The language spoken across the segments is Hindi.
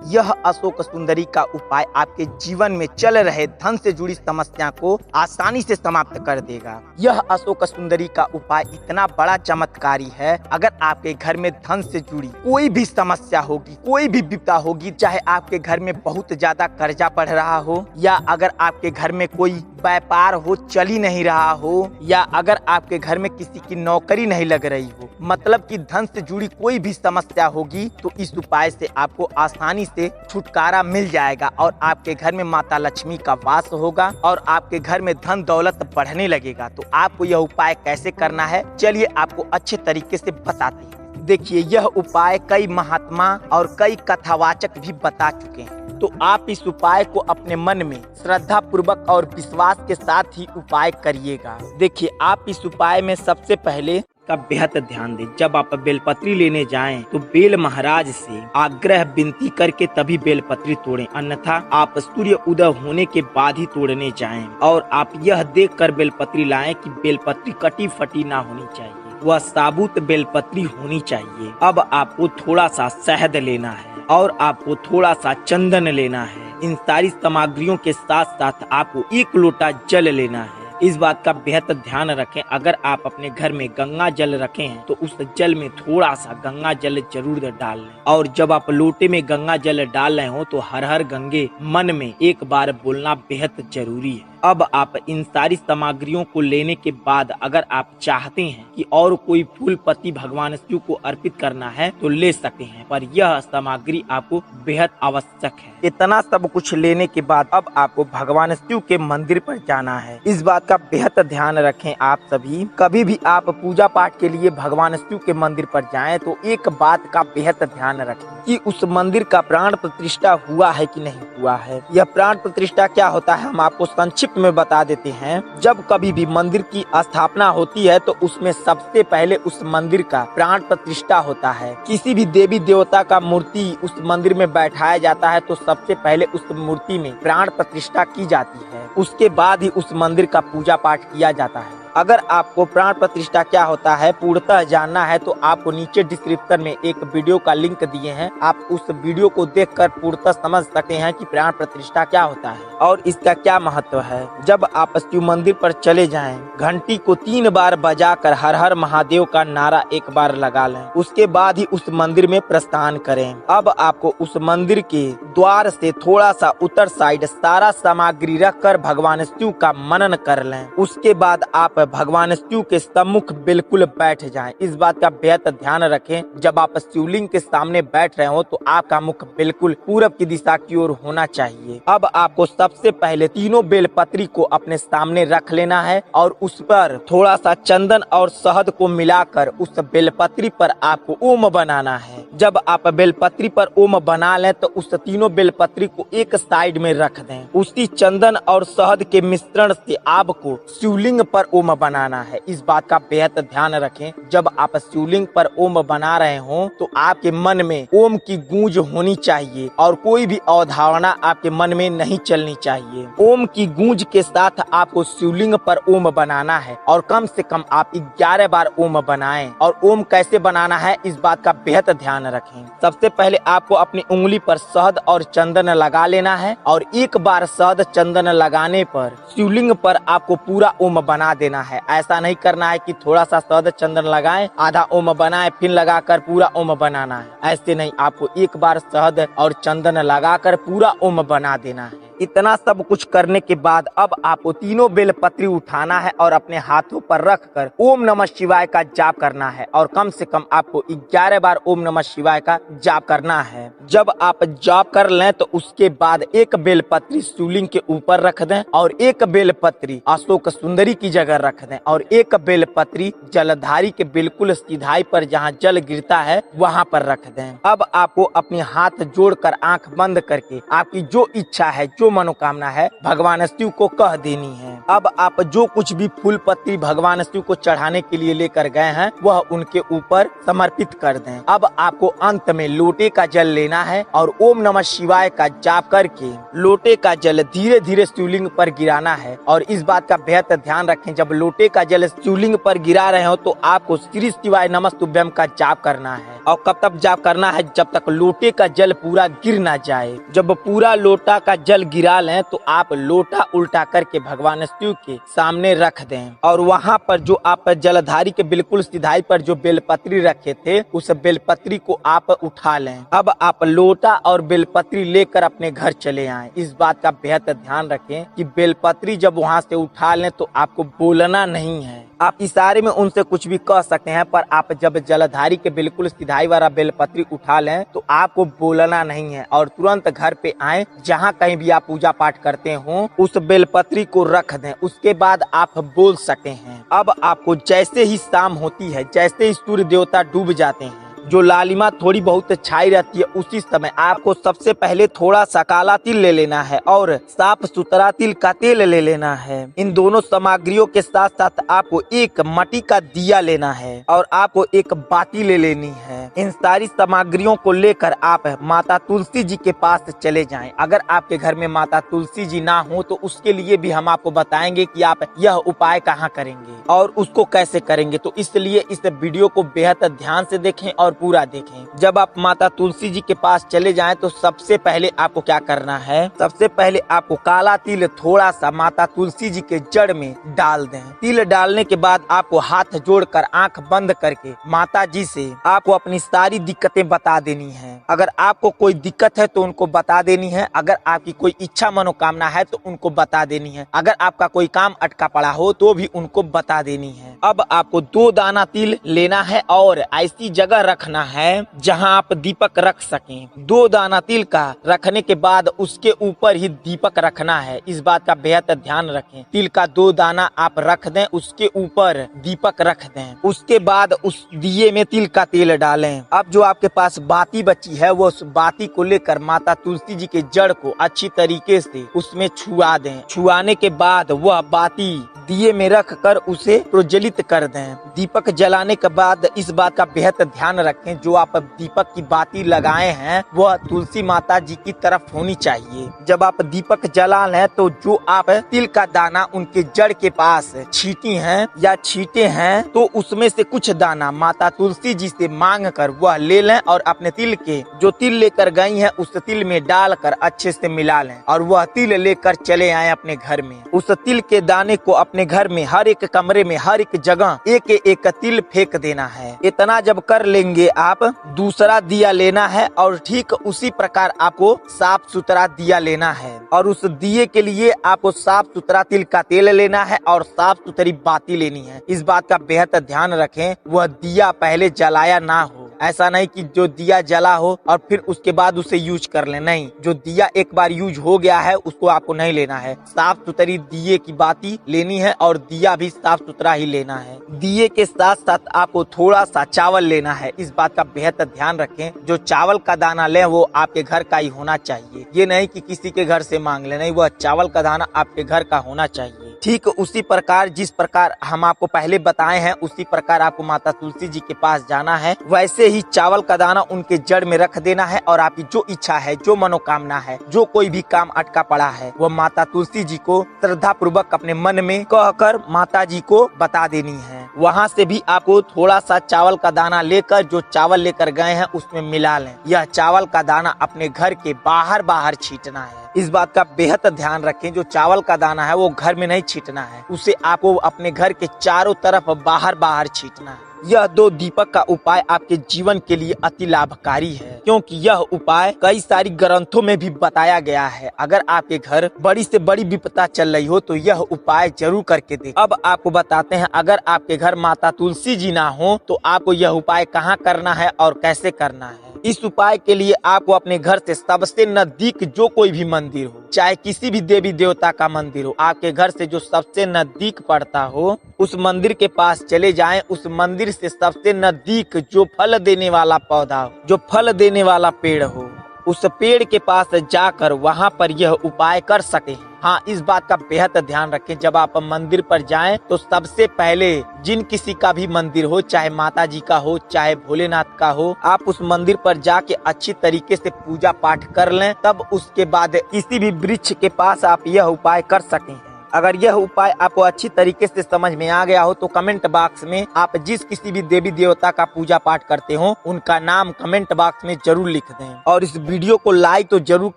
यह अशोक सुंदरी का उपाय आपके जीवन में चल रहे धन से जुड़ी समस्या को आसानी से समाप्त कर देगा। यह अशोक सुंदरी का उपाय इतना बड़ा चमत्कारी है, अगर आपके घर में धन से जुड़ी कोई भी समस्या होगी, कोई भी विपदा होगी, चाहे आपके घर में बहुत ज्यादा कर्जा बढ़ रहा हो, या अगर आपके घर में कोई व्यापार हो चल ही नहीं रहा हो, या अगर आपके घर में किसी की नौकरी नहीं लग रही हो, मतलब कि धन से जुड़ी कोई भी समस्या होगी, तो इस उपाय से आपको आसानी से छुटकारा मिल जाएगा और आपके घर में माता लक्ष्मी का वास होगा और आपके घर में धन दौलत बढ़ने लगेगा। तो आपको यह उपाय कैसे करना है, चलिए आपको अच्छे तरीके से बताते हैं। देखिए, यह उपाय कई महात्मा और कई कथावाचक भी बता चुके हैं, तो आप इस उपाय को अपने मन में श्रद्धा पूर्वक और विश्वास के साथ ही उपाय करिएगा। देखिए, आप इस उपाय में सबसे पहले का बेहद ध्यान दें। जब आप बेलपत्री लेने जाएं तो बेल महाराज से आग्रह विनती करके तभी बेलपत्री तोड़ें, अन्यथा आप सूर्य उदय होने के बाद ही तोड़ने जाएं। और आप यह देखकर बेलपत्री लाएं कि बेलपत्री कटी फटी ना होनी चाहिए, वह साबुत बेलपत्री होनी चाहिए। अब आपको थोड़ा सा शहद लेना है और आपको थोड़ा सा चंदन लेना है। इन सारी सामग्रियों के साथ साथ आपको 1 लोटा जल लेना है। इस बात का बेहद ध्यान रखें, अगर आप अपने घर में गंगा जल रखे हैं तो उस जल में थोड़ा सा गंगा जल जरूर डाल लें। और जब आप लोटे में गंगा जल डाल रहे हो तो हर हर गंगे मन में 1 बार बोलना बेहद जरूरी है। अब आप इन सारी सामग्रियों को लेने के बाद अगर आप चाहते हैं कि और कोई फूल पत्ती भगवान शिव को अर्पित करना है तो ले सकते हैं, पर यह सामग्री आपको बेहद आवश्यक है। इतना सब कुछ लेने के बाद अब आपको भगवान शिव के मंदिर पर जाना है। इस बात का बेहद ध्यान रखें आप सभी। कभी भी आप पूजा पाठ के लिए भगवान शिव के मंदिर पर जाएं तो एक बात का बेहद ध्यान रखें कि उस मंदिर का प्राण प्रतिष्ठा हुआ है कि नहीं हुआ है। यह प्राण प्रतिष्ठा क्या होता है, हम आपको संक्षिप्त में बता देते हैं। जब कभी भी मंदिर की स्थापना होती है तो उसमें सबसे पहले उस मंदिर का प्राण प्रतिष्ठा होता है। किसी भी देवी देवता का मूर्ति उस मंदिर में बैठाया जाता है तो सबसे पहले उस मूर्ति में प्राण प्रतिष्ठा की जाती है, उसके बाद ही उस मंदिर का पूजा पाठ किया जाता है। अगर आपको प्राण प्रतिष्ठा क्या होता है पूर्णतः जानना है तो आपको नीचे डिस्क्रिप्शन में एक वीडियो का लिंक दिए हैं, आप उस वीडियो को देखकर पूर्णतः समझ सकते हैं कि प्राण प्रतिष्ठा क्या होता है और इसका क्या महत्व है। जब आप शिव मंदिर पर चले जाएं, घंटी को 3 बार बजाकर हर हर महादेव का नारा 1 बार लगा लें, उसके बाद ही उस मंदिर में प्रस्थान करें। अब आपको उस मंदिर के द्वार से थोड़ा सा उत्तर साइड सारा सामग्री रखकर भगवान शिव का मनन कर लें। उसके बाद आप भगवान शिव के सम्मुख बिल्कुल बैठ जाएं। इस बात का बेहद ध्यान रखें, जब आप शिवलिंग के सामने बैठ रहे हो तो आपका मुख बिल्कुल पूरब की दिशा की ओर होना चाहिए। अब आपको सबसे पहले तीनों बेलपत्री को अपने सामने रख लेना है और उस पर थोड़ा सा चंदन और शहद को मिलाकर उस बेलपत्री पर आपको ओम बनाना है। जब आप बेलपत्री पर ओम बना लें तो उस तीनों बेलपत्री को एक साइड में रख दें। उसी चंदन और शहद के मिश्रण से आपको शिवलिंग पर ओम बनाना है। इस बात का बेहद ध्यान रखें, जब आप शिवलिंग पर ओम बना रहे हो तो आपके मन में ओम की गूंज होनी चाहिए और कोई भी अवधारणा आपके मन में नहीं चलनी चाहिए। ओम की गूंज के साथ आपको शिवलिंग पर ओम बनाना है और कम से कम आप 11 बार ओम बनाएं। और ओम कैसे बनाना है इस बात का बेहद ध्यान रखें। सबसे पहले आपको अपनी उंगली पर शहद और चंदन लगा लेना है और 1 बार शहद चंदन लगाने पर शिवलिंग पर आपको पूरा ओम बना देना है। ऐसा नहीं करना है कि थोड़ा सा शहद चंदन लगाएं, आधा ओम बनाएं, फिर लगाकर पूरा ओम बनाना है। ऐसे नहीं, आपको 1 बार शहद और चंदन लगाकर पूरा ओम बना देना है। इतना सब कुछ करने के बाद अब आपको तीनों बेलपत्री उठाना है और अपने हाथों पर रखकर ओम नमः शिवाय का जाप करना है और कम से कम आपको 11 बार ओम नमः शिवाय का जाप करना है। जब आप जाप कर लें तो उसके बाद 1 बेलपत्री शिवलिंग के ऊपर रख दें और 1 बेलपत्री अशोक सुंदरी की जगह रख दें और 1 बेलपत्री जलधारी के बिल्कुल सीधाई पर जहाँ जल गिरता है वहाँ पर रख दें। अब आपको अपने हाथ जोड़कर आंख बंद करके आपकी जो इच्छा है, जो मनोकामना है भगवान शिव को कह देनी है। अब आप जो कुछ भी फूल पत्ती भगवान शिव को चढ़ाने के लिए लेकर गए हैं वह उनके ऊपर समर्पित कर दें। अब आपको अंत में लोटे का जल लेना है और ओम नमः शिवाय का जाप करके लोटे का जल धीरे धीरे शिवलिंग पर गिराना है। और इस बात का बेहद ध्यान रखें, जब लोटे का जल शिवलिंग पर गिरा रहे हो तो आपको श्री शिवाय नमस्तुभ्यम का जाप करना है। और कब तक जाप करना है? जब तक लोटे का जल पूरा गिर ना जाए। जब पूरा लोटा का जल गिरा लें तो आप लोटा उल्टा करके भगवान शिव के सामने रख दें और वहाँ पर जो आप जलधारी के बिल्कुल सिधाई पर जो बेलपत्री रखे थे उस बेलपत्री को आप उठा लें। अब आप लोटा और बेलपत्री लेकर अपने घर चले आएं। इस बात का बेहद ध्यान रखें कि बेलपत्री जब वहाँ से उठा लें तो आपको बोलना नहीं है। आप इशारे में उनसे कुछ भी कह सकते हैं, पर आप जब जलधारी के बिल्कुल सिधाई वाला बेलपत्री उठा लें तो आपको बोलना नहीं है और तुरंत घर पे आए, जहाँ कहीं भी आप पूजा पाठ करते हो उस बेलपत्री को रख दें। उसके बाद आप बोल सकते हैं। अब आपको जैसे ही शाम होती है, जैसे ही सूर्य देवता डूब जाते हैं, जो लालिमा थोड़ी बहुत छाई रहती है, उसी समय आपको सबसे पहले थोड़ा सा काला तिल ले लेना है और साफ सुथरा तिल का तेल ले लेना है। इन दोनों सामग्रियों के साथ साथ आपको एक मट्टी का दिया लेना है और आपको एक बाती ले लेनी है। इन सारी सामग्रियों को लेकर आप माता तुलसी जी के पास चले जाएं। अगर आपके घर में माता तुलसी जी ना हो तो उसके लिए भी हम आपको बताएंगे कि आप यह उपाय कहाँ करेंगे और उसको कैसे करेंगे। तो इसलिए इस वीडियो को बेहद ध्यान से देखें और पूरा देखें। जब आप माता तुलसी जी के पास चले जाएं तो सबसे पहले आपको क्या करना है? सबसे पहले आपको काला तिल थोड़ा सा माता तुलसी जी के जड़ में डाल दें। तिल डालने के बाद आपको हाथ जोड़कर आंख बंद करके माता जी से आपको अपनी सारी दिक्कतें बता देनी है। अगर आपको कोई दिक्कत है तो उनको बता देनी है। अगर आपकी कोई इच्छा मनोकामना है तो उनको बता देनी है। अगर आपका कोई काम अटका पड़ा हो तो भी उनको बता देनी है। अब आपको 2 दाना तिल लेना है और ऐसी जगह रखना है जहां आप दीपक रख सकें। 2 दाना तिल का रखने के बाद उसके ऊपर ही दीपक रखना है। इस बात का बेहद ध्यान रखें। तिल का 2 दाना आप रख दें, उसके ऊपर दीपक रख दें। उसके बाद उस दिए में तिल का तेल डालें। अब जो आपके पास बाती बची है वो उस बाती को लेकर माता तुलसी जी के जड़ को अच्छी तरीके से उसमें छुआ दें। छुआने के बाद वह बाती दिए में रख कर उसे प्रज्वलित कर दें। दीपक जलाने के बाद इस बात का बेहद ध्यान रखें, जो आप दीपक की बाती लगाए हैं वह तुलसी माता जी की तरफ होनी चाहिए। जब आप दीपक जला लें तो जो आप तिल का दाना उनके जड़ के पास छीटी हैं या छीटे हैं तो उसमें से कुछ दाना माता तुलसी जी से मांग कर वह ले लें और अपने तिल के जो तिल लेकर गई हैं उस तिल में डालकर अच्छे से मिला लें और वह तिल लेकर चले आए अपने घर में। उस तिल के दाने को अपने घर में हर एक कमरे में हर एक जगह एक एक तिल फेंक देना है। इतना जब कर लेंगे आप दूसरा दिया लेना है और ठीक उसी प्रकार आपको साफ सुथरा दिया लेना है और उस दिए के लिए आपको साफ सुथरा तिल का तेल लेना है और साफ सुथरी बाती लेनी है। इस बात का बेहद ध्यान रखें, वह दिया पहले जलाया ना हो। ऐसा नहीं कि जो दिया जला हो और फिर उसके बाद उसे यूज कर ले, नहीं। जो दिया एक बार यूज हो गया है उसको आपको नहीं लेना है। साफ सुथरी दिए की बाती लेनी है और दिया भी साफ सुथरा ही लेना है। दिए के साथ साथ आपको थोड़ा सा चावल लेना है। इस बात का बेहद ध्यान रखें, जो चावल का दाना ले वो आपके घर का ही होना चाहिए। ये नहीं कि किसी के घर से मांग ले, नहीं, वह चावल का दाना आपके घर का होना चाहिए। ठीक उसी प्रकार जिस प्रकार हम आपको पहले बताए हैं उसी प्रकार आपको माता तुलसी जी के पास जाना है। वैसे ही चावल का दाना उनके जड़ में रख देना है और आपकी जो इच्छा है, जो मनोकामना है, जो कोई भी काम अटका पड़ा है वह माता तुलसी जी को श्रद्धा पूर्वक अपने मन में कहकर माता जी को बता देनी है। वहाँ से भी आपको थोड़ा सा चावल का दाना लेकर जो चावल लेकर गए हैं उसमें मिला लें। यह चावल का दाना अपने घर के बाहर बाहर छींटना है। इस बात का बेहद ध्यान रखें, जो चावल का दाना है वो घर में नहीं छींटना है, उसे आपको अपने घर के चारों तरफ बाहर बाहर छींटना है। यह 2 दीपक का उपाय आपके जीवन के लिए अति लाभकारी है, क्योंकि यह उपाय कई सारी ग्रंथों में भी बताया गया है। अगर आपके घर बड़ी से बड़ी विपदा चल रही हो तो यह उपाय जरूर करके देखें। अब आपको बताते हैं, अगर आपके घर माता तुलसी जी ना हो तो आपको यह उपाय कहाँ करना है और कैसे करना है। इस उपाय के लिए आपको अपने घर से सबसे नजदीक जो कोई भी मंदिर हो, चाहे किसी भी देवी देवता का मंदिर हो, आपके घर से जो सबसे नजदीक पड़ता हो उस मंदिर के पास चले जाएं। उस मंदिर से सबसे नजदीक जो फल देने वाला पौधा हो, जो फल देने वाला पेड़ हो, उस पेड़ के पास जाकर वहाँ पर यह उपाय कर सके। हाँ, इस बात का बेहद ध्यान रखें, जब आप मंदिर पर जाएं तो सबसे पहले जिन किसी का भी मंदिर हो, चाहे माता जी का हो चाहे भोलेनाथ का हो, आप उस मंदिर पर जाके अच्छी तरीके से पूजा पाठ कर लें, तब उसके बाद किसी भी वृक्ष के पास आप यह उपाय कर सकें। अगर यह उपाय आपको अच्छी तरीके से समझ में आ गया हो तो कमेंट बॉक्स में आप जिस किसी भी देवी देवता का पूजा पाठ करते हो उनका नाम कमेंट बॉक्स में जरूर लिख दें, और इस वीडियो को लाइक तो जरूर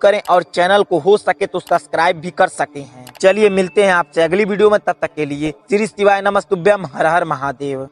करें और चैनल को हो सके तो सब्सक्राइब भी कर सके हैं। चलिए मिलते हैं आपसे अगली वीडियो में, तब तक के लिए श्री शिवाय नमस्तुभ्यम, हर हर महादेव।